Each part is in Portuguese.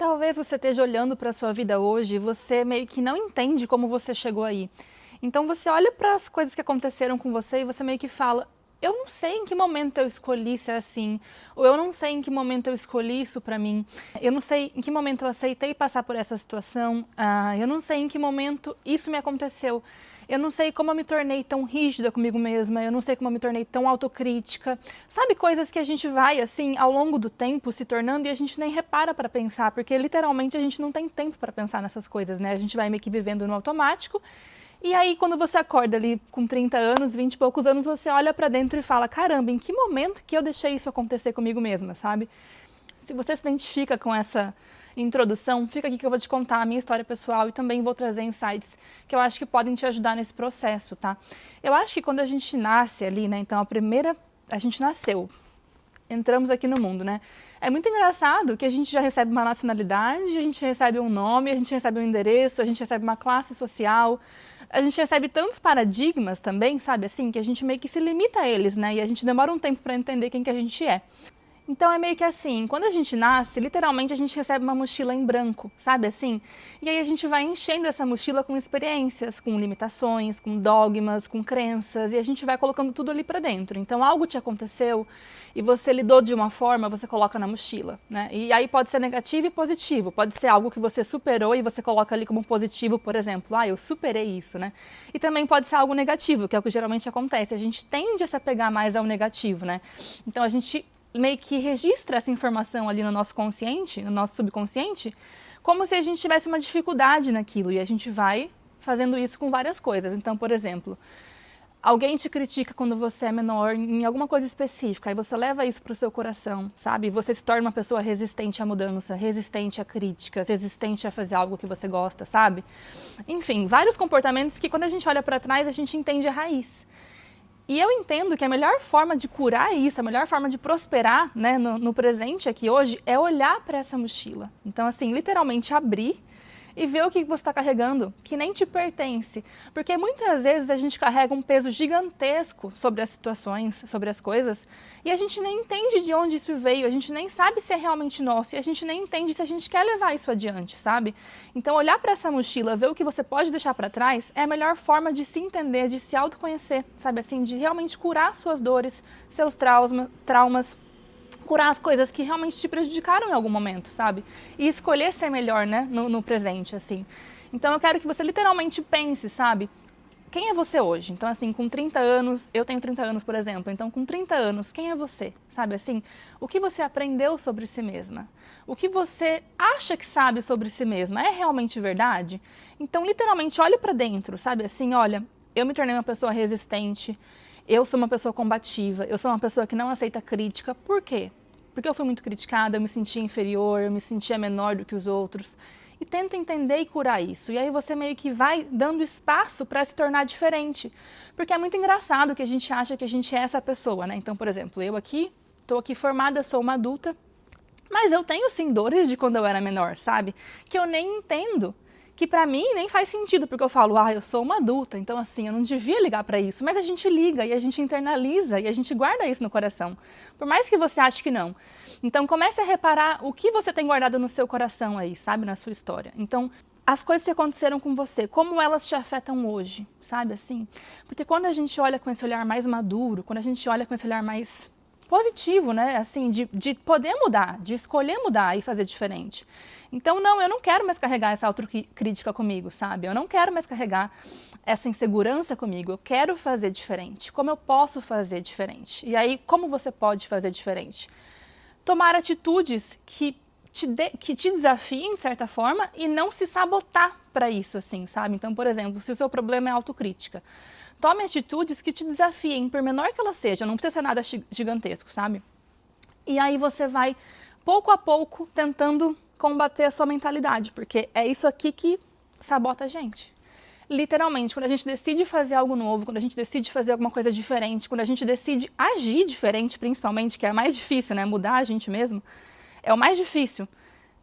Talvez você esteja olhando para a sua vida hoje e você meio que não entende como você chegou aí. Então você olha para as coisas que aconteceram com você e você meio que fala: eu não sei em que momento eu escolhi ser assim, ou eu não sei em que momento eu escolhi isso para mim, eu não sei em que momento eu aceitei passar por essa situação, eu não sei em que momento isso me aconteceu, eu não sei como eu me tornei tão rígida comigo mesma, eu não sei como eu me tornei tão autocrítica. Sabe, coisas que a gente vai, assim, ao longo do tempo se tornando e a gente nem repara para pensar, porque literalmente a gente não tem tempo para pensar nessas coisas, né? A gente vai meio que vivendo no automático. E aí, quando você acorda ali com 30 anos, 20 e poucos anos, você olha pra dentro e fala: caramba, em que momento que eu deixei isso acontecer comigo mesma, sabe? Se você se identifica com essa introdução, fica aqui que eu vou te contar a minha história pessoal e também vou trazer insights que eu acho que podem te ajudar nesse processo, tá? Eu acho que quando a gente nasce ali, né, então a gente nasceu, entramos aqui no mundo, né? É muito engraçado que a gente já recebe uma nacionalidade, a gente recebe um nome, a gente recebe um endereço, a gente recebe uma classe social, a gente recebe tantos paradigmas também, sabe assim, que a gente meio que se limita a eles, né? E a gente demora um tempo para entender quem que a gente é. Então é meio que assim, quando a gente nasce, literalmente a gente recebe uma mochila em branco, sabe assim? E aí a gente vai enchendo essa mochila com experiências, com limitações, com dogmas, com crenças, e a gente vai colocando tudo ali pra dentro. Então algo te aconteceu e você lidou de uma forma, você coloca na mochila, né? E aí pode ser negativo e positivo, pode ser algo que você superou e você coloca ali como positivo, por exemplo, eu superei isso, né? E também pode ser algo negativo, que é o que geralmente acontece, a gente tende a se apegar mais ao negativo, né? Então a gente meio que registra essa informação ali no nosso consciente, no nosso subconsciente, como se a gente tivesse uma dificuldade naquilo, e a gente vai fazendo isso com várias coisas. Então, por exemplo, alguém te critica quando você é menor em alguma coisa específica, aí você leva isso para o seu coração, sabe? Você se torna uma pessoa resistente à mudança, resistente a críticas, resistente a fazer algo que você gosta, sabe? Enfim, vários comportamentos que quando a gente olha para trás, a gente entende a raiz. E eu entendo que a melhor forma de curar isso, a melhor forma de prosperar, né, no presente aqui hoje, é olhar para essa mochila. Então, assim, literalmente abrir e ver o que você está carregando, que nem te pertence. Porque muitas vezes a gente carrega um peso gigantesco sobre as situações, sobre as coisas, e a gente nem entende de onde isso veio, a gente nem sabe se é realmente nosso, e a gente nem entende se a gente quer levar isso adiante, sabe? Então olhar para essa mochila, ver o que você pode deixar para trás, é a melhor forma de se entender, de se autoconhecer, sabe assim? De realmente curar suas dores, seus traumas, curar as coisas que realmente te prejudicaram em algum momento, sabe? E escolher ser melhor, né, no presente, assim. Então eu quero que você literalmente pense, sabe? Quem é você hoje? Então, assim, com 30 anos, eu tenho 30 anos, por exemplo, então com 30 anos, quem é você? Sabe assim? O que você aprendeu sobre si mesma? O que você acha que sabe sobre si mesma? É realmente verdade? Então, literalmente, olhe pra dentro, sabe assim? Olha, eu me tornei uma pessoa resistente, eu sou uma pessoa combativa, eu sou uma pessoa que não aceita crítica. Por quê? Porque eu fui muito criticada, eu me sentia inferior, eu me sentia menor do que os outros. E tenta entender e curar isso. E aí você meio que vai dando espaço para se tornar diferente. Porque é muito engraçado que a gente acha que a gente é essa pessoa, né? Então, por exemplo, eu aqui, estou aqui formada, sou uma adulta, mas eu tenho sim dores de quando eu era menor, sabe? Que eu nem entendo. Que pra mim nem faz sentido, porque eu falo, eu sou uma adulta, então assim, eu não devia ligar pra isso. Mas a gente liga e a gente internaliza e a gente guarda isso no coração. Por mais que você ache que não. Então comece a reparar o que você tem guardado no seu coração aí, sabe? Na sua história. Então, as coisas que aconteceram com você, como elas te afetam hoje, sabe assim? Porque quando a gente olha com esse olhar mais maduro, quando a gente olha com esse olhar mais positivo, né? Assim, de poder mudar, de escolher mudar e fazer diferente. Então, não, eu não quero mais carregar essa autocrítica comigo, sabe? Eu não quero mais carregar essa insegurança comigo. Eu quero fazer diferente. Como eu posso fazer diferente? E aí, como você pode fazer diferente? Tomar atitudes que te desafiem, de certa forma, e não se sabotar para isso, assim, sabe? Então, por exemplo, se o seu problema é autocrítica, tome atitudes que te desafiem, por menor que ela seja, não precisa ser nada gigantesco, sabe? E aí você vai, pouco a pouco, tentando combater a sua mentalidade, porque é isso aqui que sabota a gente. Literalmente, quando a gente decide fazer algo novo, quando a gente decide fazer alguma coisa diferente, quando a gente decide agir diferente, principalmente, que é a mais difícil, né? Mudar a gente mesmo, é o mais difícil.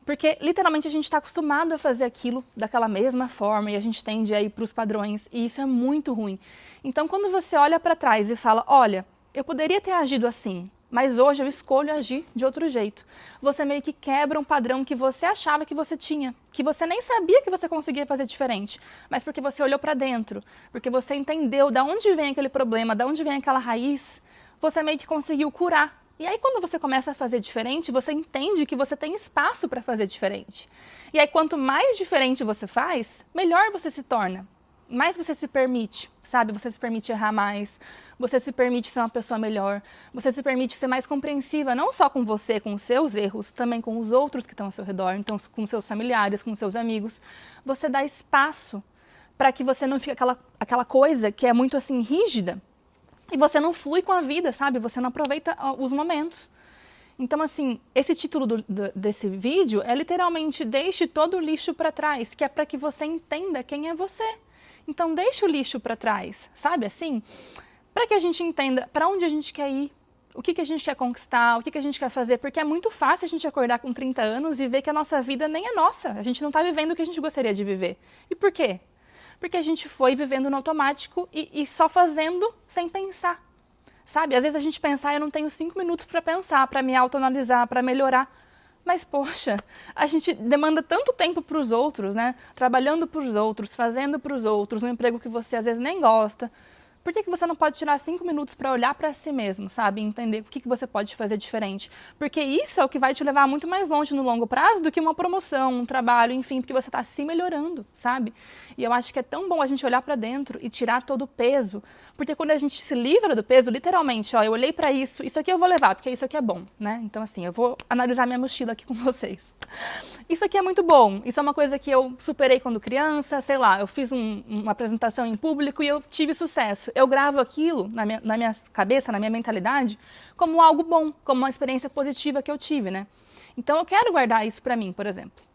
Porque, literalmente, a gente está acostumado a fazer aquilo daquela mesma forma e a gente tende a ir para os padrões, e isso é muito ruim. Então, quando você olha para trás e fala, olha, eu poderia ter agido assim, mas hoje eu escolho agir de outro jeito. Você meio que quebra um padrão que você achava que você tinha, que você nem sabia que você conseguia fazer diferente, mas porque você olhou para dentro, porque você entendeu de onde vem aquele problema, de onde vem aquela raiz, você meio que conseguiu curar. E aí quando você começa a fazer diferente, você entende que você tem espaço para fazer diferente. E aí quanto mais diferente você faz, melhor você se torna. Mais você se permite, sabe? Você se permite errar mais, você se permite ser uma pessoa melhor, você se permite ser mais compreensiva, não só com você, com os seus erros, também com os outros que estão ao seu redor, então com seus familiares, com seus amigos. Você dá espaço para que você não fique aquela coisa que é muito assim rígida e você não flui com a vida, sabe? Você não aproveita os momentos. Então, assim, esse título desse vídeo é literalmente deixe todo o lixo para trás, que é para que você entenda quem é você. Então, deixe o lixo para trás, sabe assim? Para que a gente entenda para onde a gente quer ir, o que a gente quer conquistar, o que a gente quer fazer, porque é muito fácil a gente acordar com 30 anos e ver que a nossa vida nem é nossa, a gente não está vivendo o que a gente gostaria de viver. E por quê? Porque a gente foi vivendo no automático e só fazendo sem pensar, sabe? Às vezes a gente pensa, eu não tenho 5 minutos para pensar, para me autoanalisar, para melhorar. Mas, poxa, a gente demanda tanto tempo para os outros, né? Trabalhando para os outros, fazendo para os outros, um emprego que você às vezes nem gosta. Por que você não pode tirar 5 minutos para olhar para si mesmo, sabe? E entender o que você pode fazer diferente. Porque isso é o que vai te levar muito mais longe no longo prazo do que uma promoção, um trabalho, enfim, porque você está se melhorando, sabe? E eu acho que é tão bom a gente olhar para dentro e tirar todo o peso. Porque quando a gente se livra do peso, literalmente, ó, eu olhei para isso aqui eu vou levar, porque isso aqui é bom, né? Então, assim, eu vou analisar minha mochila aqui com vocês. Isso aqui é muito bom, isso é uma coisa que eu superei quando criança, sei lá, eu fiz uma apresentação em público e eu tive sucesso. Eu gravo aquilo na minha cabeça, na minha mentalidade, como algo bom, como uma experiência positiva que eu tive, né? Então eu quero guardar isso pra mim, por exemplo.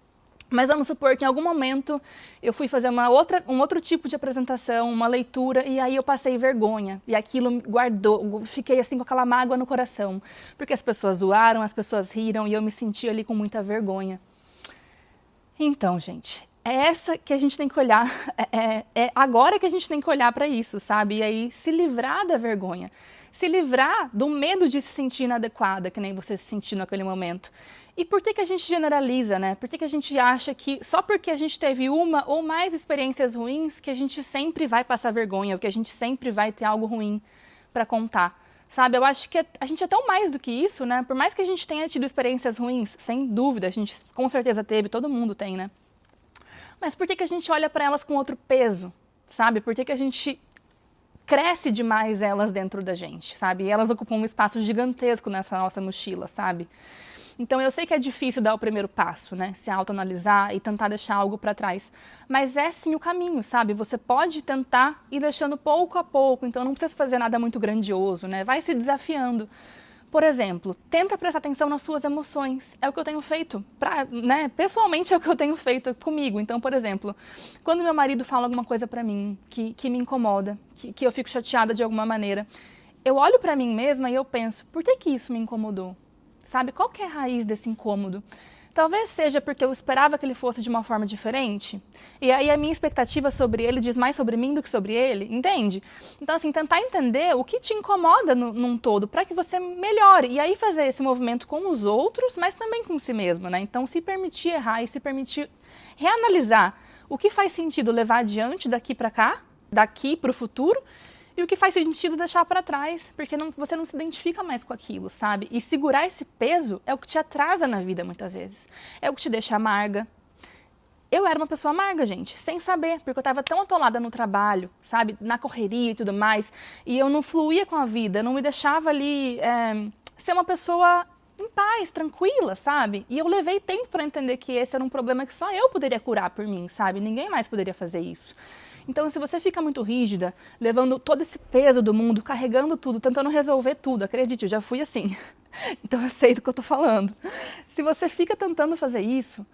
Mas vamos supor que em algum momento eu fui fazer um outro tipo de apresentação, uma leitura, e aí eu passei vergonha. E aquilo me guardou, fiquei assim com aquela mágoa no coração. Porque as pessoas zoaram, as pessoas riram e eu me senti ali com muita vergonha. Então, gente, é essa que a gente tem que olhar, é agora que a gente tem que olhar para isso, sabe? E aí se livrar da vergonha. Se livrar do medo de se sentir inadequada, que nem você se sentiu naquele momento. E por que a gente generaliza, né? Por que a gente acha que só porque a gente teve uma ou mais experiências ruins que a gente sempre vai passar vergonha, ou que a gente sempre vai ter algo ruim para contar? Sabe, eu acho que a gente é tão mais do que isso, né? Por mais que a gente tenha tido experiências ruins, sem dúvida, a gente com certeza teve, todo mundo tem, né? Mas por que a gente olha para elas com outro peso, sabe? Por que a gente cresce demais elas dentro da gente, sabe? E elas ocupam um espaço gigantesco nessa nossa mochila, sabe? Então eu sei que é difícil dar o primeiro passo, né? Se autoanalisar e tentar deixar algo para trás. Mas é sim o caminho, sabe? Você pode tentar ir deixando pouco a pouco, então não precisa fazer nada muito grandioso, né? Vai se desafiando. Por exemplo, tenta prestar atenção nas suas emoções. É o que eu tenho feito, né? Pessoalmente é o que eu tenho feito comigo. Então, por exemplo, quando meu marido fala alguma coisa pra mim que me incomoda, que eu fico chateada de alguma maneira, eu olho pra mim mesma e eu penso, por que isso me incomodou? Sabe, qual que é a raiz desse incômodo? Talvez seja porque eu esperava que ele fosse de uma forma diferente, e aí a minha expectativa sobre ele diz mais sobre mim do que sobre ele, entende? Então, assim, tentar entender o que te incomoda num todo, para que você melhore, e aí fazer esse movimento com os outros, mas também com si mesmo, né? Então, se permitir errar e se permitir reanalisar o que faz sentido levar adiante daqui para cá, daqui para o futuro, e o que faz sentido deixar para trás, porque você não se identifica mais com aquilo, sabe? E segurar esse peso é o que te atrasa na vida muitas vezes. É o que te deixa amarga. Eu era uma pessoa amarga, gente, sem saber, porque eu estava tão atolada no trabalho, sabe? Na correria e tudo mais, e eu não fluía com a vida, não me deixava ali ser uma pessoa em paz, tranquila, sabe? E eu levei tempo para entender que esse era um problema que só eu poderia curar por mim, sabe? Ninguém mais poderia fazer isso. Então, se você fica muito rígida, levando todo esse peso do mundo, carregando tudo, tentando resolver tudo, acredite, eu já fui assim. Então, eu sei do que eu tô falando. Se você fica tentando fazer isso,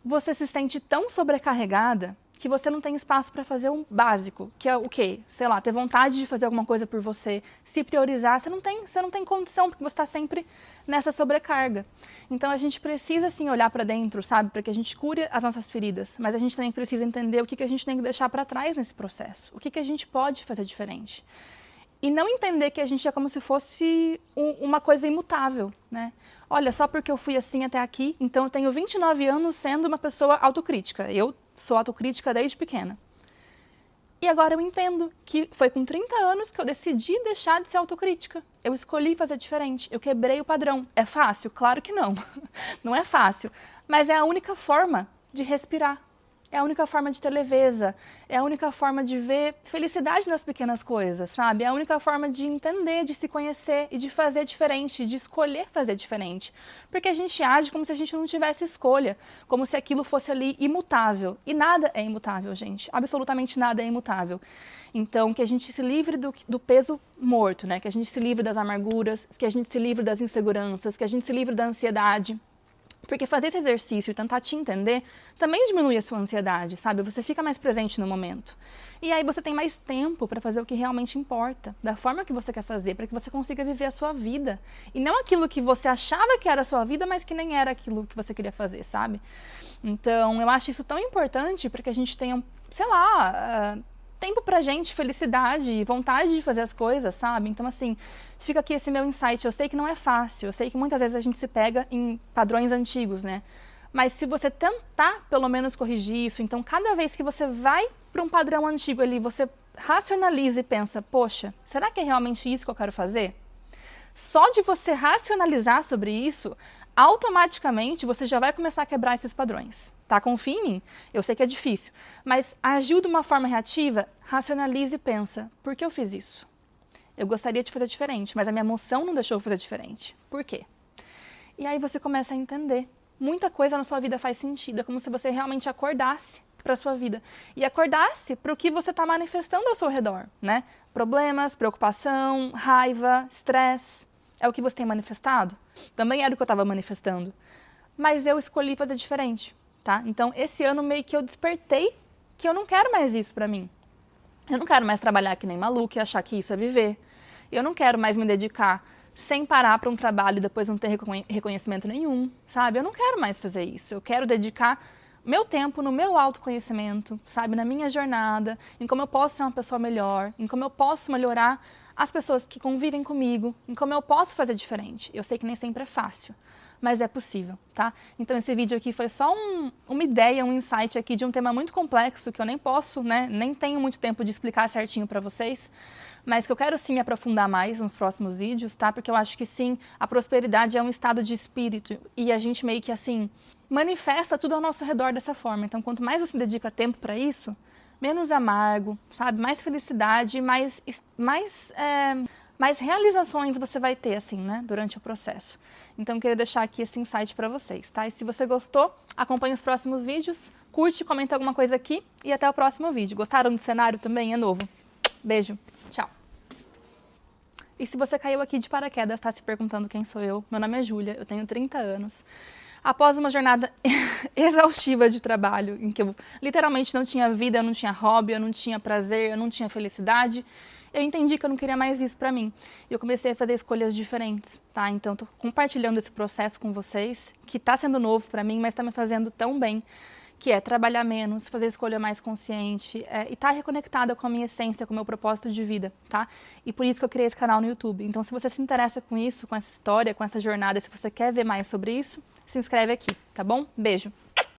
você se sente tão sobrecarregada que você não tem espaço para fazer um básico, que é o quê? Sei lá, ter vontade de fazer alguma coisa por você, se priorizar, você não tem condição, porque você está sempre nessa sobrecarga. Então a gente precisa sim olhar para dentro, sabe, para que a gente cure as nossas feridas, mas a gente também precisa entender o que a gente tem que deixar para trás nesse processo, o que a gente pode fazer diferente. E não entender que a gente é como se fosse uma coisa imutável, né? Olha, só porque eu fui assim até aqui, então eu tenho 29 anos sendo uma pessoa autocrítica. Eu sou autocrítica desde pequena. E agora eu entendo que foi com 30 anos que eu decidi deixar de ser autocrítica. Eu escolhi fazer diferente, eu quebrei o padrão. É fácil? Claro que não. Não é fácil, mas é a única forma de respirar. É a única forma de ter leveza, é a única forma de ver felicidade nas pequenas coisas, sabe? É a única forma de entender, de se conhecer e de fazer diferente, de escolher fazer diferente. Porque a gente age como se a gente não tivesse escolha, como se aquilo fosse ali imutável. E nada é imutável, gente. Absolutamente nada é imutável. Então, que a gente se livre do peso morto, né? Que a gente se livre das amarguras, que a gente se livre das inseguranças, que a gente se livre da ansiedade. Porque fazer esse exercício e tentar te entender também diminui a sua ansiedade, sabe? Você fica mais presente no momento. E aí você tem mais tempo para fazer o que realmente importa, da forma que você quer fazer, para que você consiga viver a sua vida. E não aquilo que você achava que era a sua vida, mas que nem era aquilo que você queria fazer, sabe? Então, eu acho isso tão importante para que a gente tenha, sei lá, tempo pra gente, felicidade, vontade de fazer as coisas, sabe? Então, assim, fica aqui esse meu insight. Eu sei que não é fácil, eu sei que muitas vezes a gente se pega em padrões antigos, né? Mas se você tentar, pelo menos, corrigir isso, então cada vez que você vai para um padrão antigo ali, você racionaliza e pensa, poxa, será que é realmente isso que eu quero fazer? Só de você racionalizar sobre isso, automaticamente você já vai começar a quebrar esses padrões. Tá? Confia em mim. Eu sei que é difícil, mas agiu de uma forma reativa, racionalize e pensa, por que eu fiz isso? Eu gostaria de fazer diferente, mas a minha emoção não deixou eu fazer diferente. Por quê? E aí você começa a entender. Muita coisa na sua vida faz sentido. É como se você realmente acordasse para a sua vida. E acordasse para o que você está manifestando ao seu redor, né? Problemas, preocupação, raiva, estresse. É o que você tem manifestado? Também era o que eu estava manifestando. Mas eu escolhi fazer diferente, tá? Então, esse ano meio que eu despertei que eu não quero mais isso para mim. Eu não quero mais trabalhar que nem maluca e achar que isso é viver. Eu não quero mais me dedicar sem parar para um trabalho e depois não ter reconhecimento nenhum, sabe? Eu não quero mais fazer isso. Eu quero dedicar meu tempo no meu autoconhecimento, sabe? Na minha jornada, em como eu posso ser uma pessoa melhor, em como eu posso melhorar as pessoas que convivem comigo, em como eu posso fazer diferente. Eu sei que nem sempre é fácil, mas é possível, tá? Então esse vídeo aqui foi só uma ideia, um insight aqui de um tema muito complexo que eu nem posso, né? Nem tenho muito tempo de explicar certinho para vocês, mas que eu quero sim aprofundar mais nos próximos vídeos, tá? Porque eu acho que sim, a prosperidade é um estado de espírito e a gente meio que assim manifesta tudo ao nosso redor dessa forma. Então quanto mais você dedica tempo para isso, menos amargo, sabe? Mais felicidade, mais realizações você vai ter, assim, né? Durante o processo. Então, eu queria deixar aqui esse insight para vocês, tá? E se você gostou, acompanhe os próximos vídeos, curte, comenta alguma coisa aqui e até o próximo vídeo. Gostaram do cenário também? É novo. Beijo. Tchau. E se você caiu aqui de paraquedas, tá se perguntando quem sou eu, meu nome é Júlia, eu tenho 30 anos. Após uma jornada exaustiva de trabalho, em que eu literalmente não tinha vida, eu não tinha hobby, eu não tinha prazer, eu não tinha felicidade, eu entendi que eu não queria mais isso pra mim. E eu comecei a fazer escolhas diferentes, tá? Então, tô compartilhando esse processo com vocês, que tá sendo novo pra mim, mas tá me fazendo tão bem, que é trabalhar menos, fazer escolha mais consciente e estar reconectada com a minha essência, com o meu propósito de vida, tá? E por isso que eu criei esse canal no YouTube. Então, se você se interessa com isso, com essa história, com essa jornada, se você quer ver mais sobre isso, se inscreve aqui, tá bom? Beijo!